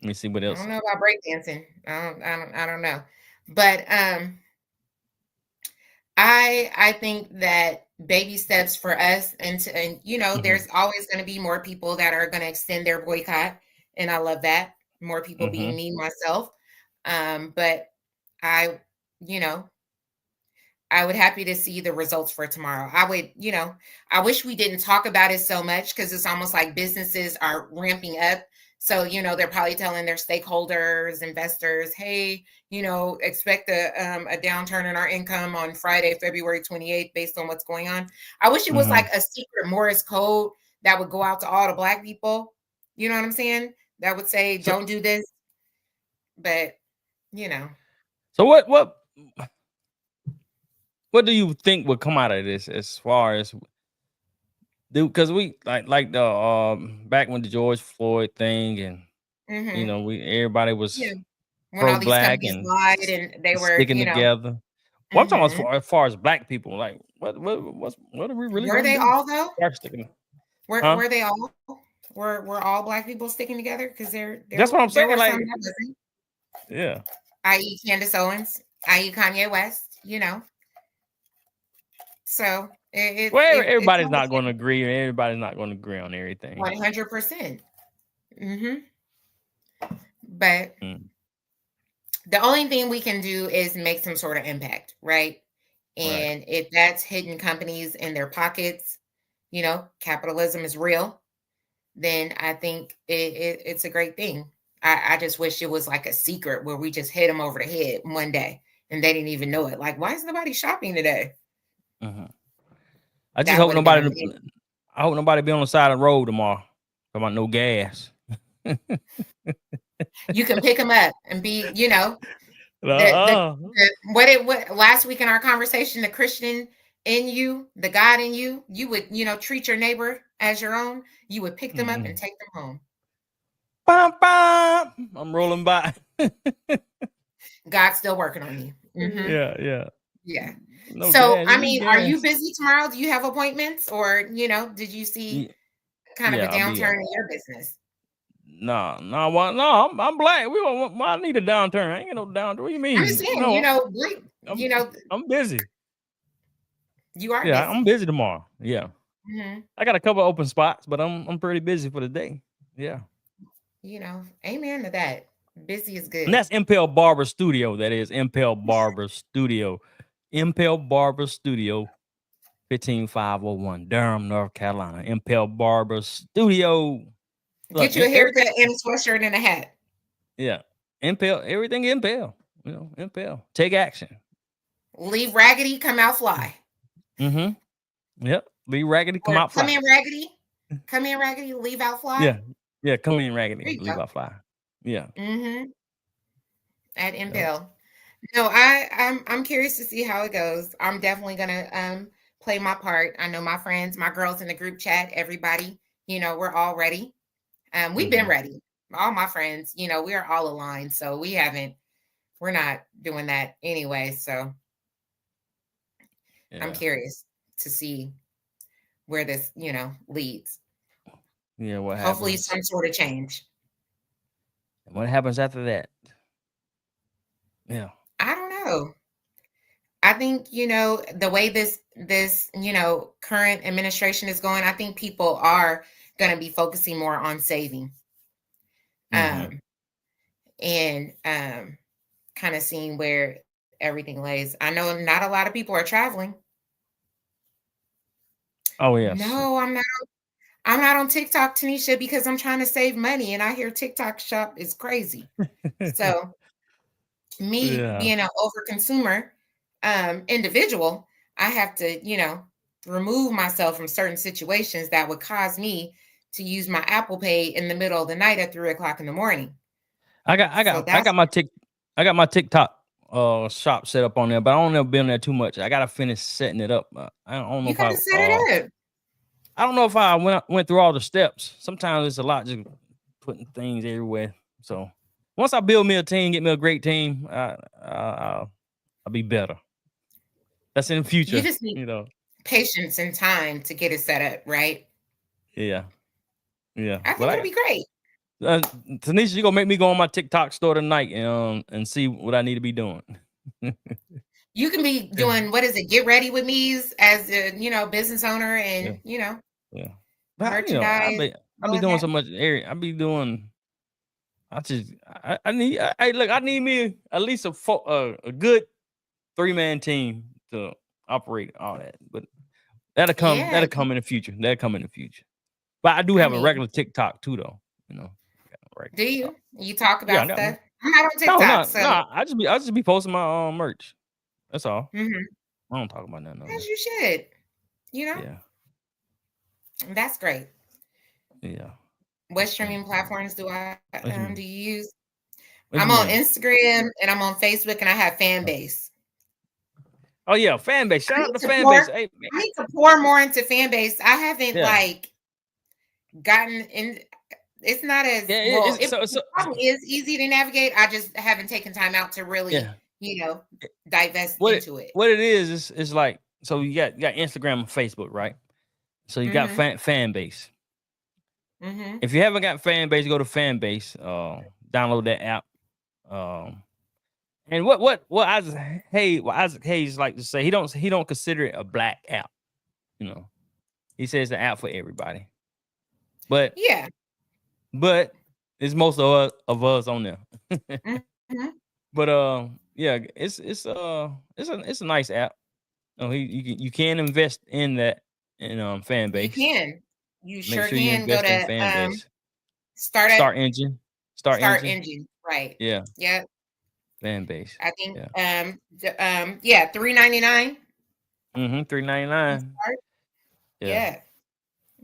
let me see what I else. don't know about breakdancing. I don't know. But I think that baby steps for us, and Hmm. there's always going to be more people that are going to extend their boycott, and I love that. More people being Hmm. me myself. But I you know I would happy to see the results for tomorrow. I wish we didn't talk about it so much because it's almost like businesses are ramping up. So, they're probably telling their stakeholders, investors, hey, expect a downturn in our income on Friday, February 28th, based on what's going on. I wish it was Hmm. like a secret Morse code that would go out to all the Black people. You know what I'm saying? That would say, So, don't do this. But, you know, so what do you think would come out of this as far as because we like the back when the George Floyd thing and hmm we everybody yeah. was When pro all these black companies and lied and they were, sticking together. Well, I'm talking mhm. as far as black people. Like, what are we really Were gonna they do? all though? Start sticking, Were huh? were they all? Were all Black people sticking together? Because there That's there what I'm there saying. were some Like, that wasn't, yeah. i.e. Candace Owens, i.e. Kanye West, So Well, it's everybody's almost not going to agree. Everybody's not going to agree on everything. like 100%. Hmm. But Mm, the only thing we can do is make some sort of impact, right? right. And if that's hitting companies in their pockets, capitalism is real, then I think it's a great thing. I just wish it was like a secret where we just hit them over the head one day and they didn't even know it. Like, why is nobody shopping today? Hmm. I just That hope would have been nobody. amazing. I hope nobody be on the side of the road tomorrow. Talking about no gas. You can pick them up and be, Uh-uh. what last week in our conversation, the Christian in you, the God in you, you would, treat your neighbor as your own. You would pick them up and Mm-mm. take them home. Bum, bum. I'm rolling by. God's still working on you. Hmm. Yeah, yeah. Yeah. No So, gas. You I need mean, are you gas. busy tomorrow? Do you have appointments, or, did you see Yeah, kind of a yeah, I'll be. downturn in your business? No. I'm black. We don't. I need a downturn. I ain't got no downturn. What do you I'm just mean? saying, No, Blake, I'm I'm busy. you are Yeah, I'm busy. busy tomorrow. Yeah, Hmm. I got a couple open spots, but I'm pretty busy for the day. Yeah, Amen to that. Busy is and good. that's Impel Barber Studio. That is Impel Barber Studio. Impel Barber Studio, 15501 Durham, North Carolina. Impel Barber Studio. Look, Get you a everything. haircut and a sweatshirt and a hat. Yeah, Impel. Everything Impel. Impel. Take action. Leave raggedy, come out fly. Mm-hmm. Yep. Leave raggedy, come Or out fly. come in raggedy, leave out fly. Yeah. Yeah. Come in There raggedy, you leave go. out fly. Yeah. Mm-hmm. At Yep. Impel. No, I'm curious to see how it goes. I'm definitely gonna play my part. I know my friends, my girls in the group chat, everybody, we're all ready. We've been Mm-hmm. ready. All my friends, we are all aligned. So we're not doing that anyway. So I'm Yeah. curious to see where this, leads. Yeah. What Hopefully happens? some sort of change. What happens after that? Yeah. I don't know. I think, the way this, current administration is going, I think people are going to be focusing more on saving. Mm-hmm. And kind of seeing where everything lays. I know not a lot of people are traveling. Oh yes. No, I'm not on TikTok, Tanisha, because I'm trying to save money and I hear TikTok shop is crazy. So me Yeah. being an over consumer individual, I have to, remove myself from certain situations that would cause me to use my Apple Pay in the middle of the night at 3 o'clock in the morning. I got I So got I that's got my tick I got my TikTok shop set up on there, but I don't ever been there too much. I gotta finish setting it up. I don't know you if got to set it up. I don't know if I went through all the steps. Sometimes it's a lot just putting things everywhere. So once I build me a team, get me a great team, I'll be better. That's in the You future, just need you know. patience and time to get it set up, right? Yeah, yeah. I But think it'll be great. Tanisha, you gonna make me go on my TikTok store tonight and see what I need to be doing. You can be doing what is it? Get ready with me's as a business owner Yeah, and yeah. But merchandise, I all be of doing that. so much area. I be doing. I need. Look. I need me at least a good 3-man team to operate all that. But that'll come. Yeah, That'll come in the future. That'll come in the future. But I do I have a mean, regular TikTok too, though. You know, regular do TikTok. you talk Yeah. about No. stuff? I'm not on No. TikTok, No. so No. I just be posting my merch. That's all. mhm, I don't talk about nothing on as there. you should. You know, Yeah. that's great. Yeah. What And streaming platforms what you do mean? you use? What I'm you on mean? Instagram and I'm on Facebook and I have fan base. Oh yeah, fan base. I Shout out need to to fan pour base. Hey, man. I need to pour more into fan base. I haven't Yeah. like gotten in. It's not as Yeah. well. It's It so probably is easy to navigate. I just haven't taken time out to really, yeah. divest What it into it. what it is like, so you got Instagram and Facebook, right? So you got Mhm. fan base. Mhm. If you haven't got fan base, go to fan base. Download that app. Um, and what Isaac Hayes like to say, he don't consider it a black app. You know, he says the app for everybody. But Yeah. but it's most of us on there. Mhm. But yeah, it's a nice app. Oh, you can invest in that in fan You base. can. You Make sure sure you can go invest in to fan base. start at Start engine, start start engine. engine. Right. Yeah, Yeah. fan base. I think Yeah. yeah, $3.99 to $3.99. start. Yeah, Yeah.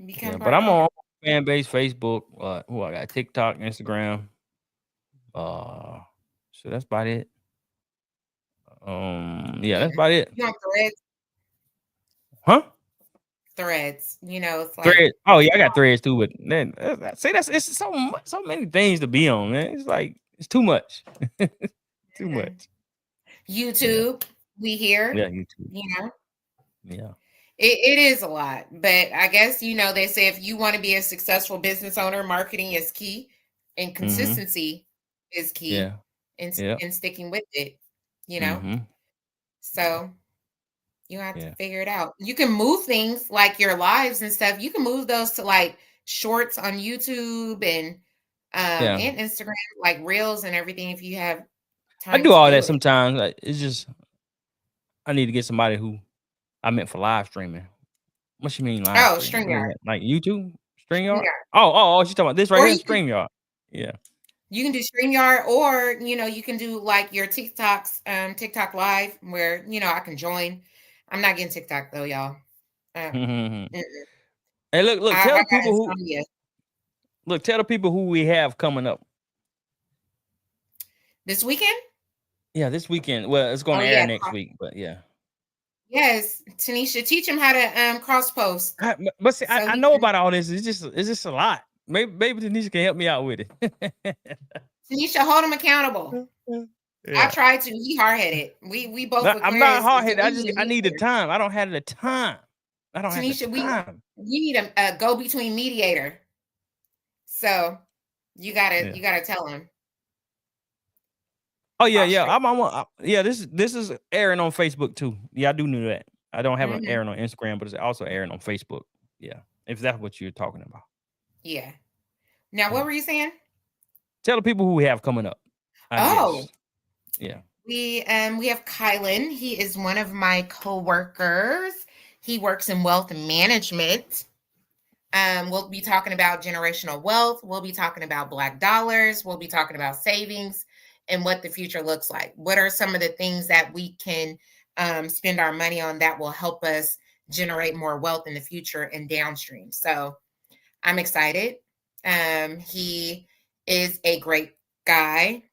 Become yeah. But part I'm owner. on fan base, Facebook. Who I got? TikTok, Instagram. Uh, so that's about it. Yeah, Yeah. that's about it. You on threads? Huh? Threads. It's like Threads. Oh yeah, I got threads too. But then see, it's so many things to be on, man. It's like it's too much. Too mm, much. Yeah. YouTube, we hear, Yeah, YouTube. you know. Yeah. It is a lot, but I guess they say if you want to be a successful business owner, marketing is key, and Mhm. consistency is key, Yeah. and Yeah. sticking with it. You know, Mhm. Yeah. so you have to Yeah. figure it out. You can move things like your lives and stuff. You can move those to like shorts on YouTube Yeah. and Instagram, like reels and everything. If you have I time do to all do that it. sometimes. Like, it's just I need to get somebody who I meant for live streaming. What you mean live Oh, streaming? What is StreamYard, that? Like YouTube? StreamYard? StreamYard, She's talking about this right or here? you can StreamYard. Yeah. You can do StreamYard, or you can do like your TikTok Live, where I can join. I'm not getting TikTok though, y'all. Mm-mm. Hey, look, I tell the got people insomnia. tell the people who we have coming up. This weekend? Yeah, this weekend. Well, it's going Oh to air yeah. next week, but yeah. Yes, Tanisha, teach him how to cross post. But see, So I he know can, about all this. It's just a lot. Maybe Tanisha can help me out with it. Tanisha, hold him accountable. I Yeah. tried to. He hard headed. We both No, I'm not Aquarius, hard so headed. we need I a need the mediator. time. I don't have the time. I don't have the Tanisha, we time. need a go between mediator. So you Yeah. gotta tell him. Oh yeah, Talk yeah. straight. Yeah. This is airing on Facebook too. Yeah, I do know that. I don't have an Mm-hmm. airing on Instagram, but it's also airing on Facebook. Yeah, if that's what you're talking about. Yeah. Now, what Yeah. were you saying? Tell the people who we have coming up. I Oh, guess. Yeah. we have Kylan. He is one of my coworkers. He works in wealth management. We'll be talking about generational wealth. We'll be talking about Black dollars. We'll be talking about savings and what the future looks like. What are some of the things that we can spend our money on that will help us generate more wealth in the future and downstream? So I'm excited. He is a great guy.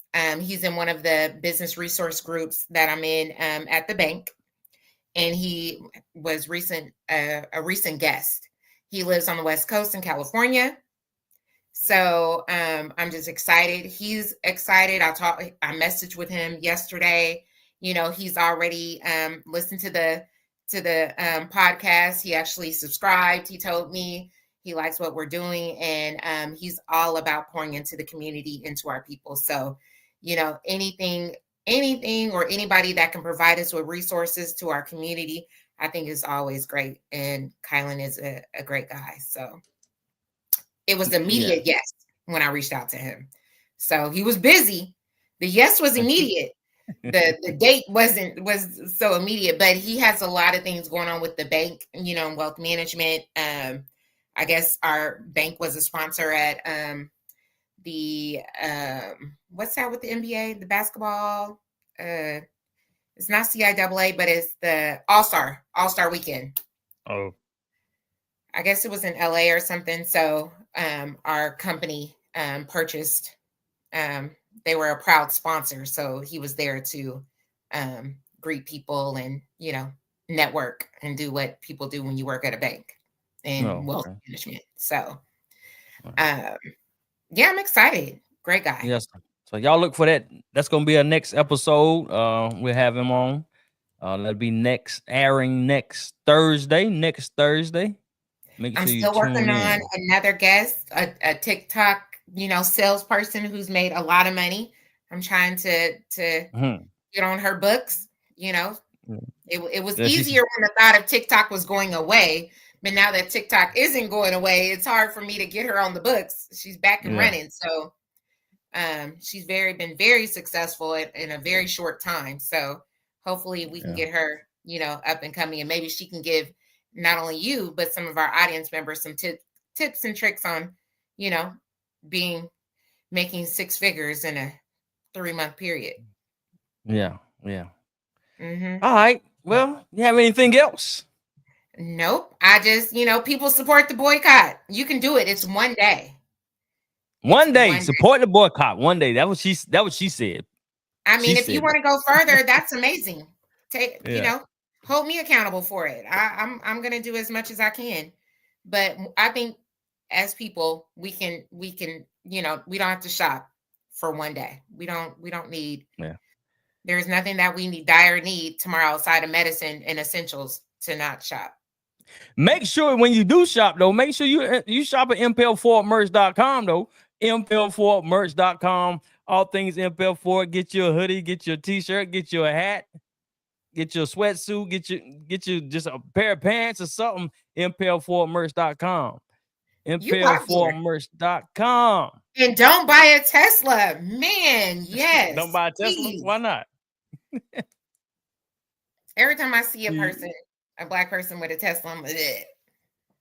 He's in one of the business resource groups that I'm in at the bank, and he was a recent guest. He lives on the West Coast in California. So I'm just excited. He's excited. I messaged with him yesterday. You know, he's already listened to the podcast. He actually subscribed. He told me he likes what we're doing, and he's all about pouring into the community, into our people. So, you know, anything or anybody that can provide us with resources to our community, I think is always great. And Kylan is a great guy. So it was Yeah. immediate yes when I reached out to him. So he was busy. The yes was immediate. The date was so immediate, but he has a lot of things going on with the bank, you know, wealth management. I guess our bank was a sponsor at the what's that with the NBA, the basketball? It's not CIAA, but it's the All-Star weekend. Oh. I guess it was in LA or something. So our company purchased, they were a proud sponsor. So he was there to greet people and, you know, network and do what people do when you work at a bank and wealth management. So yeah, I'm excited. Great guy. Yes. So y'all look for that. That's gonna be our next episode. We'll have him on. That'll be airing next Thursday. Make I'm sure you still working tune on in. another guest, a TikTok, you know, salesperson who's made a lot of money. I'm trying to get on her books. You know, it was easier when the thought of TikTok was going away, but now that TikTok isn't going away, it's hard for me to get her on the books. She's back and running, so she's been very successful in a very short time. So hopefully we can get her, you know, up and coming, and maybe she can give not only you but some of our audience members some tips and tricks on, you know, making six figures in a 3-month period. Yeah. Mm-hmm. All right. Well, you have anything else? Nope. I just, you know, people support the boycott. You can do it. It's one day. One day. Support the boycott. One day. That what she said. I mean, if you want to go further, that's amazing. You know, hold me accountable for it. I'm gonna do as much as I can. But I think as people, we can, you know, we don't have to shop for one day. We don't need there's nothing that we need tomorrow outside of medicine and essentials to not shop. Make sure when you do shop, though, make sure you shop at impel4merch.com, though. impel4merch.com. All things Impel 4. Get you a hoodie, get you a t-shirt, get you a hat, get you a sweatsuit, get you just a pair of pants or something. impel4merch.com. impel4merch.com. And don't buy a Tesla. Man, yes. Don't buy a Tesla? Please. Why not? Every time I see a Black person with a Tesla, I'm like,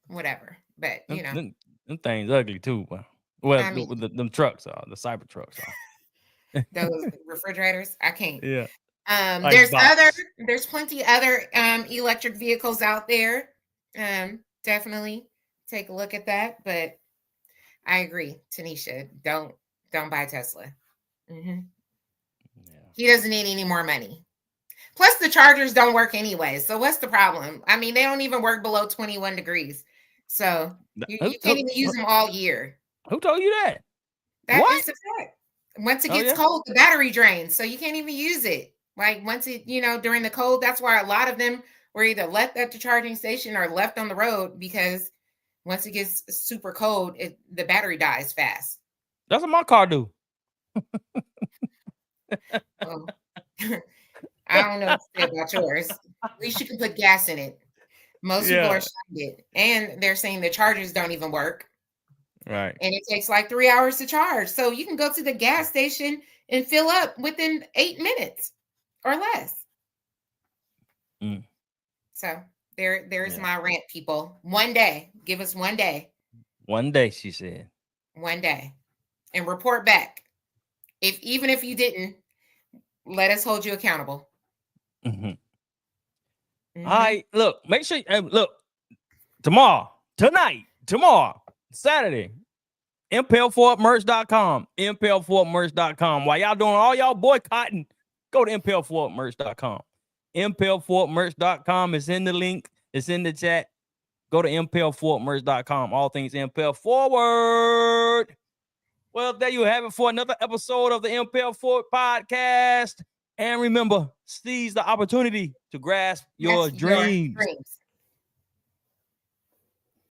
whatever. But, you know. Them things ugly, too. Well, I mean, them trucks are. The cyber trucks are. Those refrigerators, I can't. Yeah. There's plenty other electric vehicles out there. Definitely take a look at that. But I agree, Tanisha. Don't buy Tesla. Mm-hmm. Yeah. He doesn't need any more money. Plus, the chargers don't work anyway. So what's the problem? I mean, they don't even work below 21 degrees. So you can't even use them all year. Who told you that? That What? is a fact. Once it Oh, gets yeah? cold, the battery drains. So you can't even use it. Like once it, during the cold, that's why a lot of them were either left at the charging station or left on the road because once it gets super cold, the battery dies fast. That's what my car do. Well, I don't know what to say about yours. At least you can put gas in it. Most people are Yeah. saying it. And they're saying the chargers don't even work. Right. And it takes like 3 hours to charge. So you can go to the gas station and fill up within 8 minutes or less. Mm. So there's Yeah. my rant, people. One day. Give us one day. One day, she said. One day. And report back. Even if you didn't, let us hold you accountable. Mm-hmm. Mm-hmm. All right, look, make sure, look, tomorrow, Saturday, impel4merch.com, impel4merch.com. While y'all doing all y'all boycotting, go to impel4merch.com. impel4merch.com is in the link. It's in the chat. Go to impel4merch.com. All things Impel Forward. Well, there you have it for another episode of the Impel Forward podcast. And remember, seize the opportunity to grasp your dreams.